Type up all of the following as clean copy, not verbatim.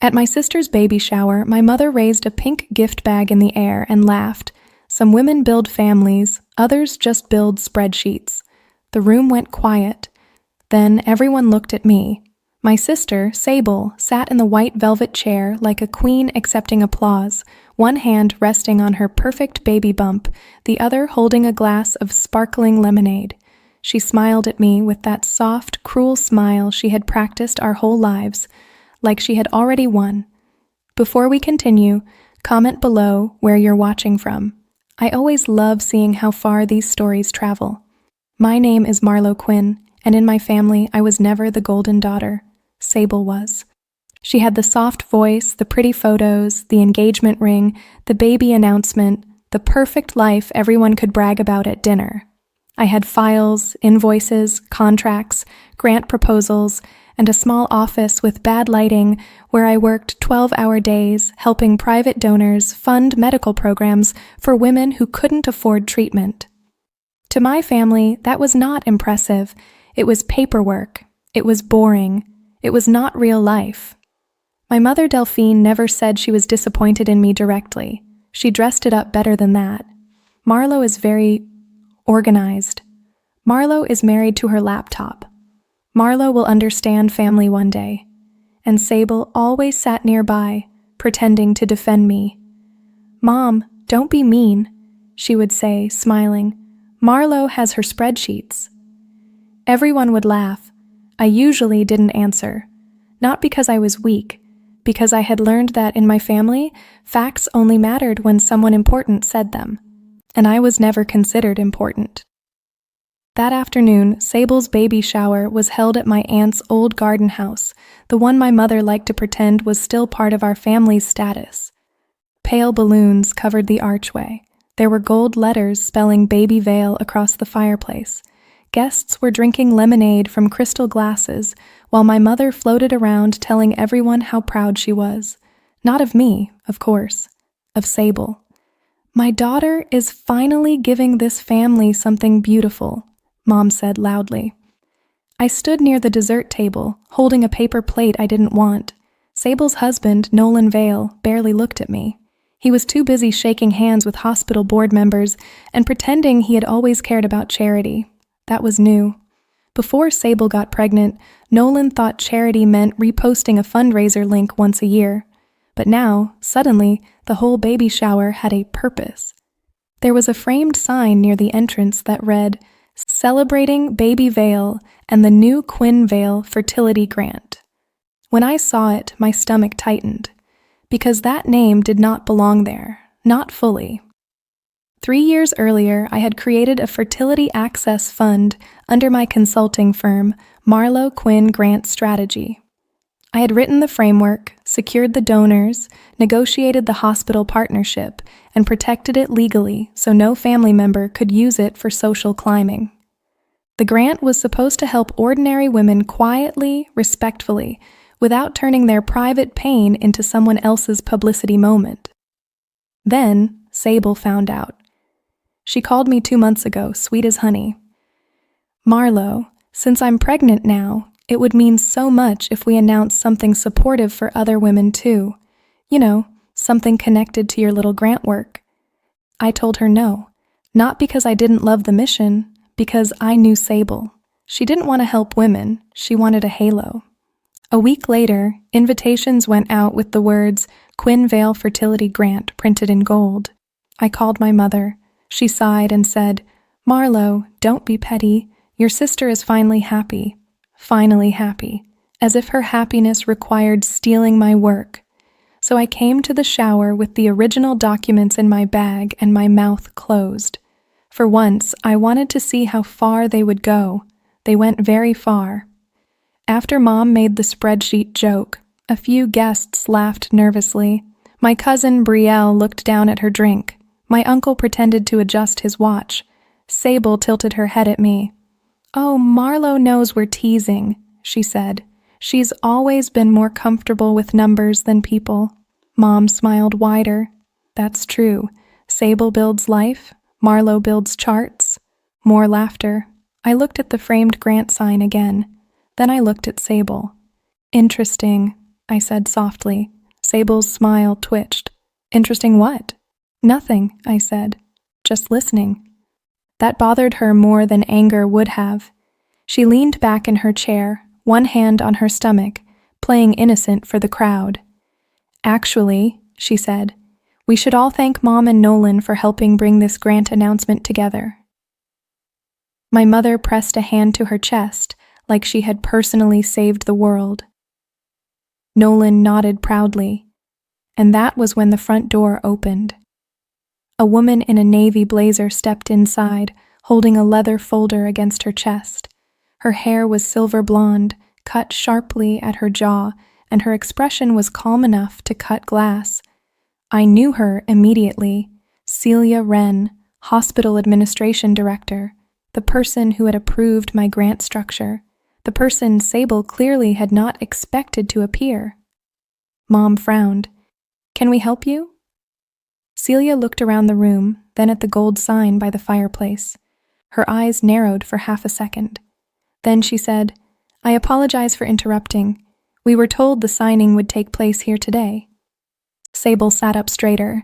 At my sister's baby shower, my mother raised a pink gift bag in the air and laughed. Some women build families, others just build spreadsheets. The room went quiet. Then everyone looked at me. My sister, Sable, sat in the white velvet chair like a queen accepting applause, one hand resting on her perfect baby bump, the other holding a glass of sparkling lemonade. She smiled at me with that soft, cruel smile she had practiced our whole lives, like she had already won. Before we continue, comment below where you're watching from. I always love seeing how far these stories travel. My name is Marlo Quinn, and in my family I was never the golden daughter. Sable was. She had the soft voice, the pretty photos, the engagement ring, the baby announcement, the perfect life everyone could brag about at dinner. I had files, invoices, contracts, grant proposals, and a small office with bad lighting where I worked 12-hour days helping private donors fund medical programs for women who couldn't afford treatment. To my family, that was not impressive. It was paperwork. It was boring. It was not real life. My mother Delphine never said she was disappointed in me directly. She dressed it up better than that. Marlo is very organized. Marlo is married to her laptop. Marlo will understand family one day. And Sable always sat nearby, pretending to defend me. "Mom, don't be mean," she would say, smiling. "Marlo has her spreadsheets." Everyone would laugh. I usually didn't answer. Not because I was weak, because I had learned that in my family, facts only mattered when someone important said them. And I was never considered important. That afternoon, Sable's baby shower was held at my aunt's old garden house, the one my mother liked to pretend was still part of our family's status. Pale balloons covered the archway. There were gold letters spelling Baby Vale across the fireplace. Guests were drinking lemonade from crystal glasses, while my mother floated around telling everyone how proud she was. Not of me, of course. Of Sable. "My daughter is finally giving this family something beautiful," Mom said loudly. I stood near the dessert table, holding a paper plate I didn't want. Sable's husband, Nolan Vale, barely looked at me. He was too busy shaking hands with hospital board members and pretending he had always cared about charity. That was new. Before Sable got pregnant, Nolan thought charity meant reposting a fundraiser link once a year. But now, suddenly, the whole baby shower had a purpose. There was a framed sign near the entrance that read, "Celebrating Baby Vale and the new Quinn Vale Fertility Grant." When I saw it, my stomach tightened, because that name did not belong there, not fully. 3 years earlier, I had created a fertility access fund under my consulting firm, Marlo Quinn Grant Strategy. I had written the framework, secured the donors, negotiated the hospital partnership, and protected it legally so no family member could use it for social climbing. The grant was supposed to help ordinary women quietly, respectfully, without turning their private pain into someone else's publicity moment. Then, Sable found out. She called me 2 months ago, sweet as honey. "Marlo, since I'm pregnant now, it would mean so much if we announced something supportive for other women too. You know, something connected to your little grant work." I told her no, not because I didn't love the mission, because I knew Sable. She didn't want to help women, she wanted a halo. A week later, invitations went out with the words Quinn Vale Fertility Grant printed in gold. I called my mother. She sighed and said, "Marlo, don't be petty. Your sister is finally happy. Finally happy." As if her happiness required stealing my work. So I came to the shower with the original documents in my bag and my mouth closed. For once, I wanted to see how far they would go. They went very far. After Mom made the spreadsheet joke, a few guests laughed nervously. My cousin Brielle looked down at her drink. My uncle pretended to adjust his watch. Sable tilted her head at me. "Oh, Marlo knows we're teasing," she said. "She's always been more comfortable with numbers than people." Mom smiled wider. "That's true. Sable builds life. Marlo builds charts." More laughter. I looked at the framed grant sign again. Then I looked at Sable. Interesting. I said softly. Sable's smile twitched. Interesting what? Nothing, I said. Just listening. That bothered her more than anger would have. She leaned back in her chair, one hand on her stomach, playing innocent for the crowd. Actually, she said, we should all thank Mom and Nolan for helping bring this grant announcement together. My mother pressed a hand to her chest, like she had personally saved the world. Nolan nodded proudly, and that was when the front door opened. A woman in a navy blazer stepped inside, holding a leather folder against her chest. Her hair was silver blonde, cut sharply at her jaw, and her expression was calm enough to cut glass. I knew her immediately. Celia Wren, Hospital Administration Director, the person who had approved my grant structure, the person Sable clearly had not expected to appear. Mom frowned. Can we help you? Celia looked around the room, then at the gold sign by the fireplace. Her eyes narrowed for half a second. Then she said, I apologize for interrupting. We were told the signing would take place here today. Sable sat up straighter.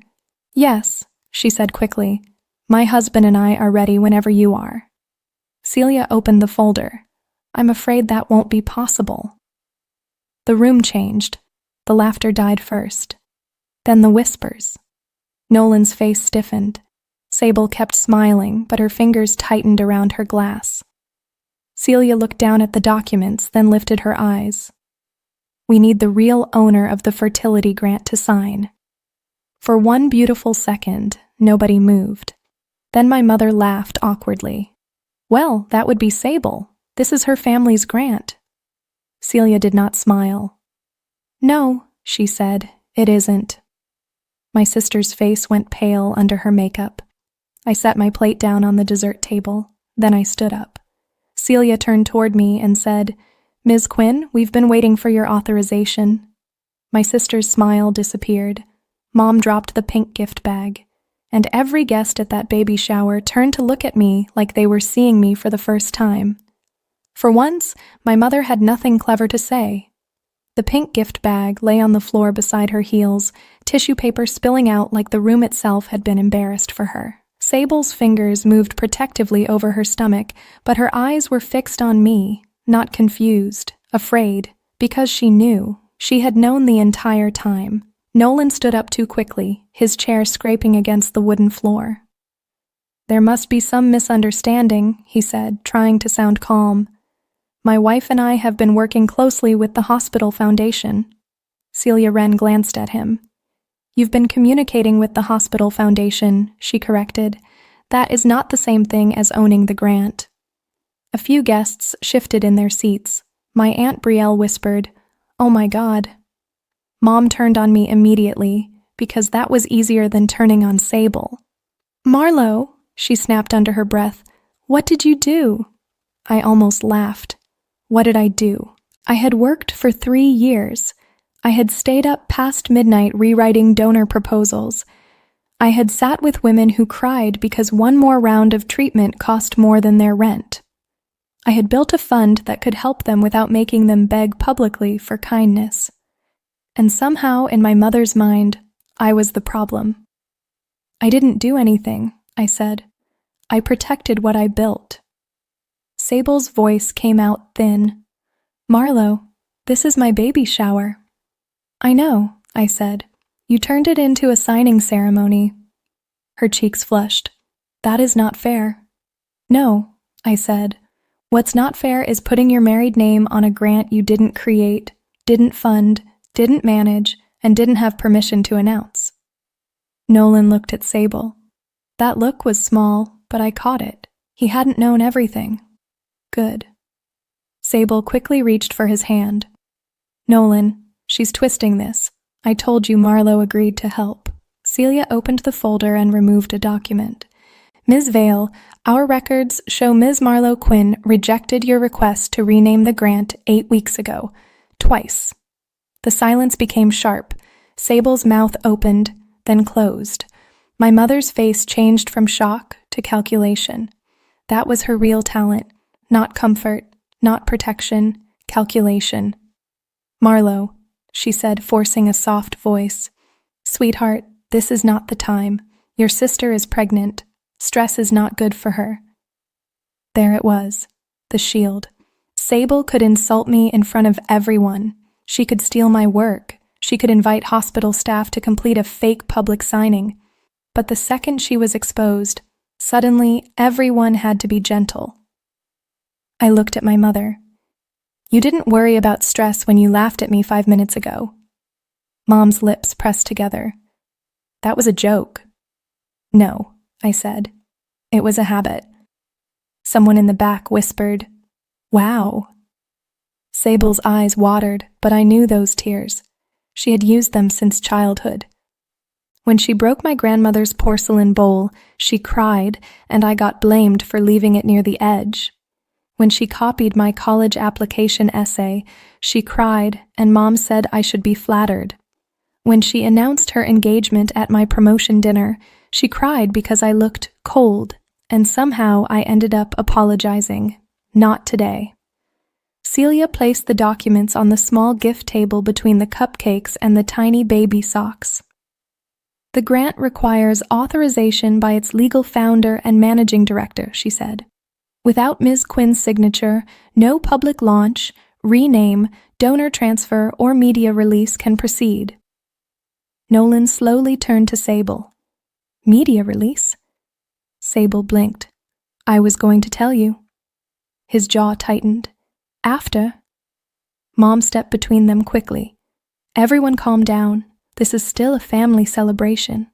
Yes, she said quickly. My husband and I are ready whenever you are. Celia opened the folder. I'm afraid that won't be possible. The room changed. The laughter died first. Then the whispers. Nolan's face stiffened. Sable kept smiling, but her fingers tightened around her glass. Celia looked down at the documents, then lifted her eyes. We need the real owner of the fertility grant to sign. For one beautiful second, nobody moved. Then my mother laughed awkwardly. Well, that would be Sable. This is her family's grant. Celia did not smile. No, she said, it isn't. My sister's face went pale under her makeup. I set my plate down on the dessert table. Then I stood up. Celia turned toward me and said, Ms. Quinn, we've been waiting for your authorization. My sister's smile disappeared. Mom dropped the pink gift bag, and every guest at that baby shower turned to look at me like they were seeing me for the first time. For once, my mother had nothing clever to say. The pink gift bag lay on the floor beside her heels, tissue paper spilling out like the room itself had been embarrassed for her. Sable's fingers moved protectively over her stomach, but her eyes were fixed on me, not confused, afraid, because she knew. She had known the entire time. Nolan stood up too quickly, his chair scraping against the wooden floor. There must be some misunderstanding, he said, trying to sound calm. My wife and I have been working closely with the hospital foundation. Celia Wren glanced at him. You've been communicating with the hospital foundation, she corrected. That is not the same thing as owning the grant. A few guests shifted in their seats. My Aunt Brielle whispered, Oh my God. Mom turned on me immediately, because that was easier than turning on Sable. Marlo, she snapped under her breath, what did you do? I almost laughed. What did I do? I had worked for 3 years. I had stayed up past midnight rewriting donor proposals. I had sat with women who cried because one more round of treatment cost more than their rent. I had built a fund that could help them without making them beg publicly for kindness. And somehow, in my mother's mind, I was the problem. I didn't do anything, I said. I protected what I built. Sable's voice came out thin. Marlo, this is my baby shower. I know, I said. You turned it into a signing ceremony. Her cheeks flushed. That is not fair. No, I said. What's not fair is putting your married name on a grant you didn't create, didn't fund, didn't manage, and didn't have permission to announce. Nolan looked at Sable. That look was small, but I caught it. He hadn't known everything. Good. Sable quickly reached for his hand. Nolan, she's twisting this. I told you Marlo agreed to help. Celia opened the folder and removed a document. Ms. Vale, our records show Ms. Marlo Quinn rejected your request to rename the grant 8 weeks ago. Twice. The silence became sharp. Sable's mouth opened, then closed. My mother's face changed from shock to calculation. That was her real talent. Not comfort, not protection, calculation. Marlo, she said, forcing a soft voice. "Sweetheart, this is not the time. Your sister is pregnant. Stress is not good for her." There it was, the shield. Sable could insult me in front of everyone. She could steal my work. She could invite hospital staff to complete a fake public signing. But the second she was exposed, suddenly everyone had to be gentle. I looked at my mother. "You didn't worry about stress when you laughed at me 5 minutes ago." Mom's lips pressed together. "That was a joke." "No," I said. "It was a habit." Someone in the back whispered, "Wow." Sable's eyes watered, but I knew those tears. She had used them since childhood. When she broke my grandmother's porcelain bowl, she cried, and I got blamed for leaving it near the edge. When she copied my college application essay, she cried, and Mom said I should be flattered. When she announced her engagement at my promotion dinner, she cried because I looked cold, and somehow I ended up apologizing. Not today. Celia placed the documents on the small gift table between the cupcakes and the tiny baby socks. "The grant requires authorization by its legal founder and managing director," she said. "Without Ms. Quinn's signature, no public launch, rename, donor transfer, or media release can proceed." Nolan slowly turned to Sable. "Media release?" Sable blinked. "I was going to tell you." His jaw tightened. "After?" Mom stepped between them quickly. "Everyone calm down. This is still a family celebration."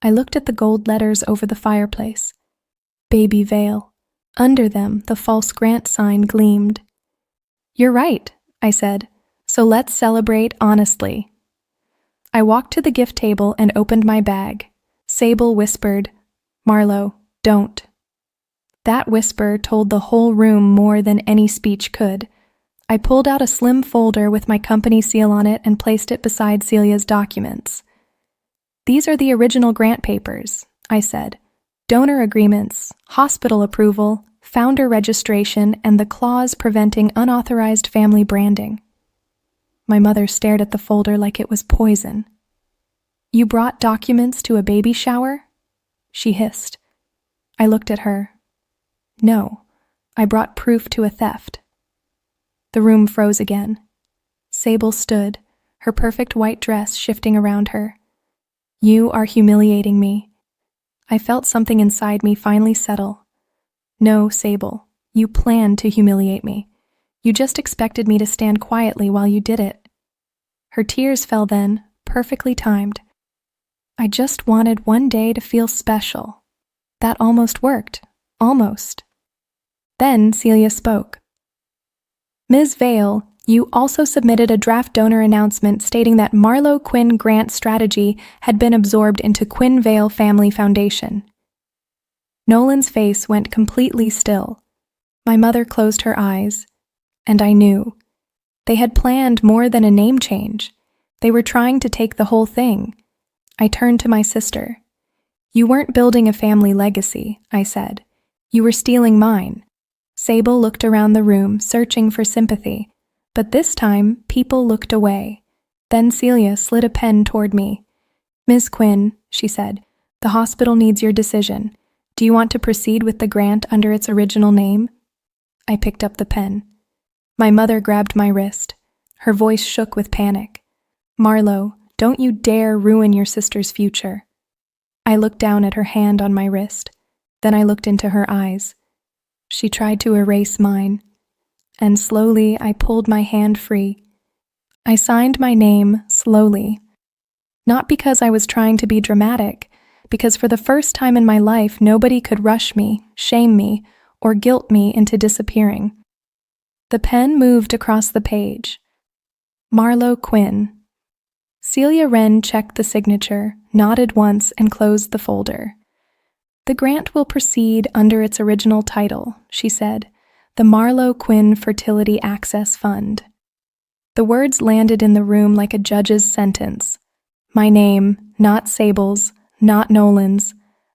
I looked at the gold letters over the fireplace. Baby Vale. Under them, the false grant sign gleamed. "You're right," I said. "So let's celebrate honestly." I walked to the gift table and opened my bag. Sable whispered, "Marlo, don't." That whisper told the whole room more than any speech could. I pulled out a slim folder with my company seal on it and placed it beside Celia's documents. "These are the original grant papers," I said. "Donor agreements, hospital approval, founder registration, and the clause preventing unauthorized family branding." My mother stared at the folder like it was poison. "You brought documents to a baby shower?" she hissed. I looked at her. "No, I brought proof to a theft." The room froze again. Sable stood, her perfect white dress shifting around her. "You are humiliating me." I felt something inside me finally settle. "No, Sable, you planned to humiliate me. You just expected me to stand quietly while you did it." Her tears fell then, perfectly timed. "I just wanted one day to feel special." That almost worked. Almost. Then Celia spoke. "Ms. Vale, you also submitted a draft donor announcement stating that Marlo Quinn grant strategy had been absorbed into Quinn Vale Family Foundation." Nolan's face went completely still. My mother closed her eyes, and I knew. They had planned more than a name change. They were trying to take the whole thing. I turned to my sister. "You weren't building a family legacy," I said. "You were stealing mine." Sable looked around the room, searching for sympathy. But this time, people looked away. Then Celia slid a pen toward me. "Ms. Quinn," she said, "the hospital needs your decision. Do you want to proceed with the grant under its original name?" I picked up the pen. My mother grabbed my wrist. Her voice shook with panic. "Marlo, don't you dare ruin your sister's future." I looked down at her hand on my wrist. Then I looked into her eyes. She tried to erase mine, and slowly I pulled my hand free. I signed my name slowly. Not because I was trying to be dramatic, because for the first time in my life nobody could rush me, shame me, or guilt me into disappearing. The pen moved across the page. Marlo Quinn. Celia Wren checked the signature, nodded once, and closed the folder. "The grant will proceed under its original title," she said, "the Marlo Quinn Fertility Access Fund." The words landed in the room like a judge's sentence. My name, not Sable's, not Nolan's,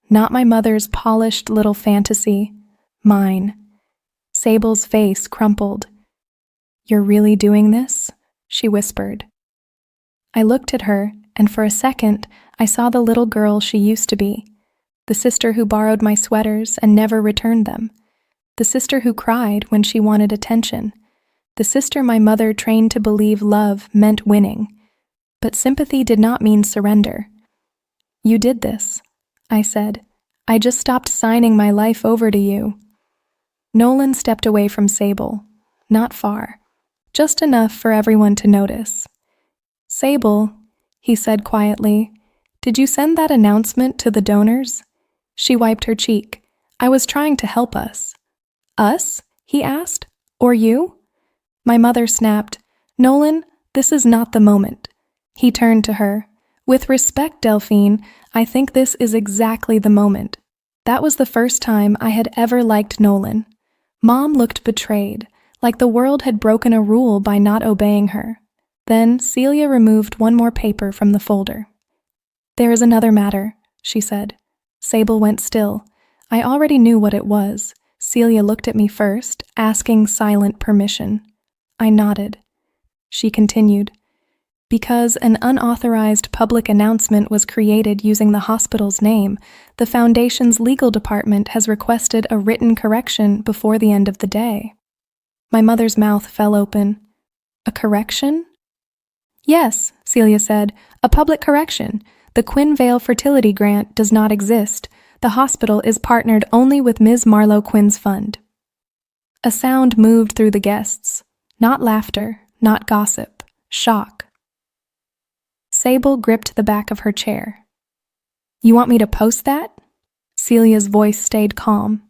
not my mother's polished little fantasy. Mine. Sable's face crumpled. "You're really doing this?" she whispered. I looked at her, and for a second, I saw the little girl she used to be. The sister who borrowed my sweaters and never returned them. The sister who cried when she wanted attention. The sister my mother trained to believe love meant winning. But sympathy did not mean surrender. "You did this," I said. "I just stopped signing my life over to you." Nolan stepped away from Sable. Not far. Just enough for everyone to notice. "Sable," he said quietly, "did you send that announcement to the donors?" She wiped her cheek. "I was trying to help us." "Us?" he asked. "Or you?" My mother snapped, "Nolan, this is not the moment." He turned to her. "With respect, Delphine, I think this is exactly the moment." That was the first time I had ever liked Nolan. Mom looked betrayed, like the world had broken a rule by not obeying her. Then Celia removed one more paper from the folder. "There is another matter," she said. Sable went still. I already knew what it was. Celia looked at me first, asking silent permission. I nodded. She continued. "Because an unauthorized public announcement was created using the hospital's name, the Foundation's legal department has requested a written correction before the end of the day." My mother's mouth fell open. "A correction?" "Yes," Celia said, "a public correction. The Quinn Vale Fertility Grant does not exist. The hospital is partnered only with Ms. Marlowe Quinn's fund." A sound moved through the guests. Not laughter, not gossip, shock. Sable gripped the back of her chair. "You want me to post that?" Celia's voice stayed calm.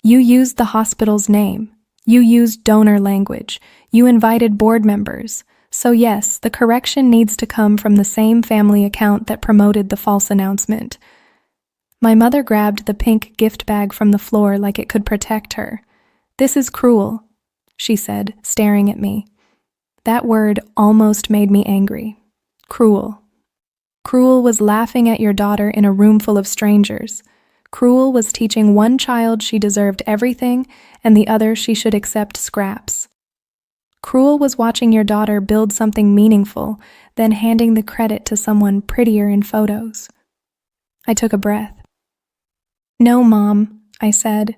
"You used the hospital's name. You used donor language. You invited board members. So yes, the correction needs to come from the same family account that promoted the false announcement." My mother grabbed the pink gift bag from the floor like it could protect her. "This is cruel," she said, staring at me. That word almost made me angry. Cruel. Cruel was laughing at your daughter in a room full of strangers. Cruel was teaching one child she deserved everything and the other she should accept scraps. Cruel was watching your daughter build something meaningful, then handing the credit to someone prettier in photos. I took a breath. "No, Mom," I said.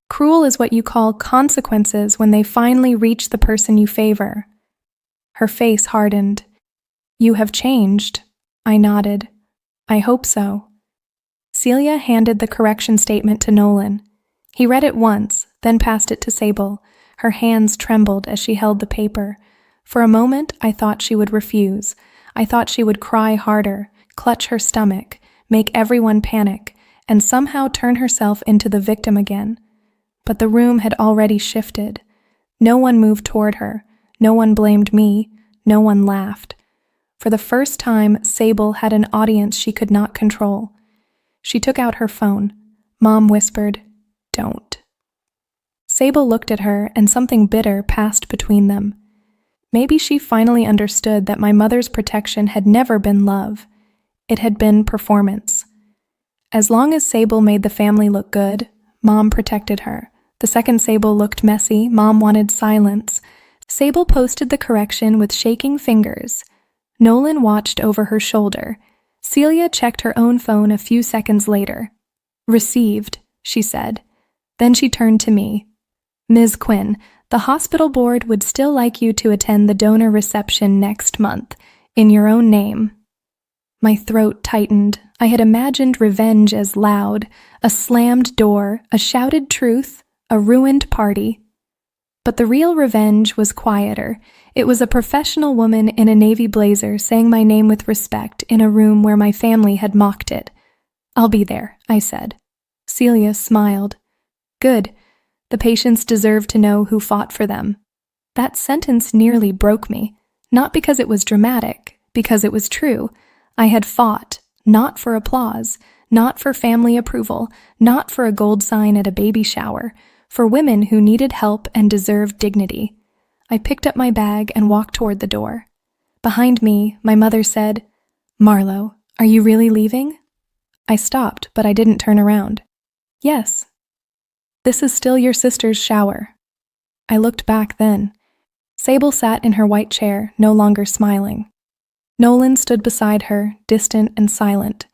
"Cruel is what you call consequences when they finally reach the person you favor." Her face hardened. "You have changed." I nodded. "I hope so." Celia handed the correction statement to Nolan. He read it once, then passed it to Sable. Her hands trembled as she held the paper. For a moment, I thought she would refuse. I thought she would cry harder, clutch her stomach, make everyone panic, and somehow turn herself into the victim again. But the room had already shifted. No one moved toward her. No one blamed me. No one laughed. For the first time, Sable had an audience she could not control. She took out her phone. Mom whispered, "Don't." Sable looked at her, and something bitter passed between them. Maybe she finally understood that my mother's protection had never been love. It had been performance. As long as Sable made the family look good, Mom protected her. The second Sable looked messy, Mom wanted silence. Sable posted the correction with shaking fingers. Nolan watched over her shoulder. Celia checked her own phone a few seconds later. "Received," she said. Then she turned to me. "Ms. Quinn, the hospital board would still like you to attend the donor reception next month, in your own name." My throat tightened. I had imagined revenge as loud, a slammed door, a shouted truth, a ruined party. But the real revenge was quieter. It was a professional woman in a navy blazer saying my name with respect in a room where my family had mocked it. "I'll be there," I said. Celia smiled. "Good. The patients deserve to know who fought for them." That sentence nearly broke me. Not because it was dramatic, because it was true. I had fought, not for applause, not for family approval, not for a gold sign at a baby shower, for women who needed help and deserved dignity. I picked up my bag and walked toward the door. Behind me, my mother said, "Marlowe, are you really leaving?" I stopped, but I didn't turn around. "Yes." "This is still your sister's shower." I looked back then. Sable sat in her white chair, no longer smiling. Nolan stood beside her, distant and silent.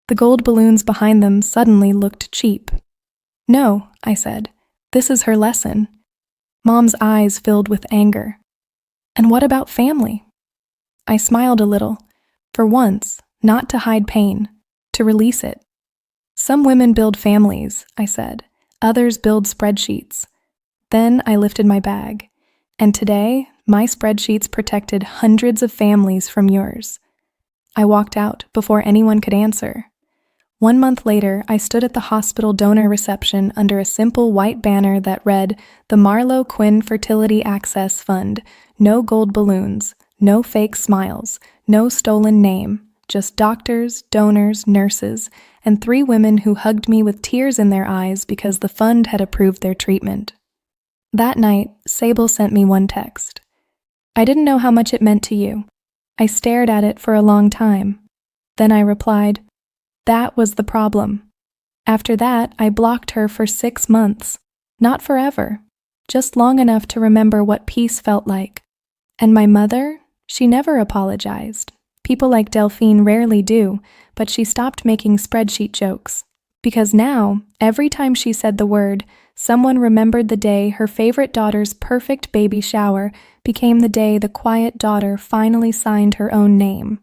The gold balloons behind them suddenly looked cheap. "No," I said. "This is her lesson." Mom's eyes filled with anger. "And what about family?" I smiled a little. For once, not to hide pain, to release it. "Some women build families," I said. "Others build spreadsheets." Then I lifted my bag. "And today, my spreadsheets protected hundreds of families from yours." I walked out before anyone could answer. 1 month later, I stood at the hospital donor reception under a simple white banner that read, "The Marlowe Quinn Fertility Access Fund. No gold balloons, no fake smiles, no stolen name, just doctors, donors, nurses, and 3 women who hugged me with tears in their eyes because the fund had approved their treatment." That night, Sable sent me one text. "I didn't know how much it meant to you. I stared at it for a long time. Then I replied, 'That was the problem.' After that, I blocked her for 6 months. Not forever, just long enough to remember what peace felt like. And my mother, she never apologized. People like Delphine rarely do, but she stopped making spreadsheet jokes. Because now, every time she said the word, someone remembered the day her favorite daughter's perfect baby shower became the day the quiet daughter finally signed her own name.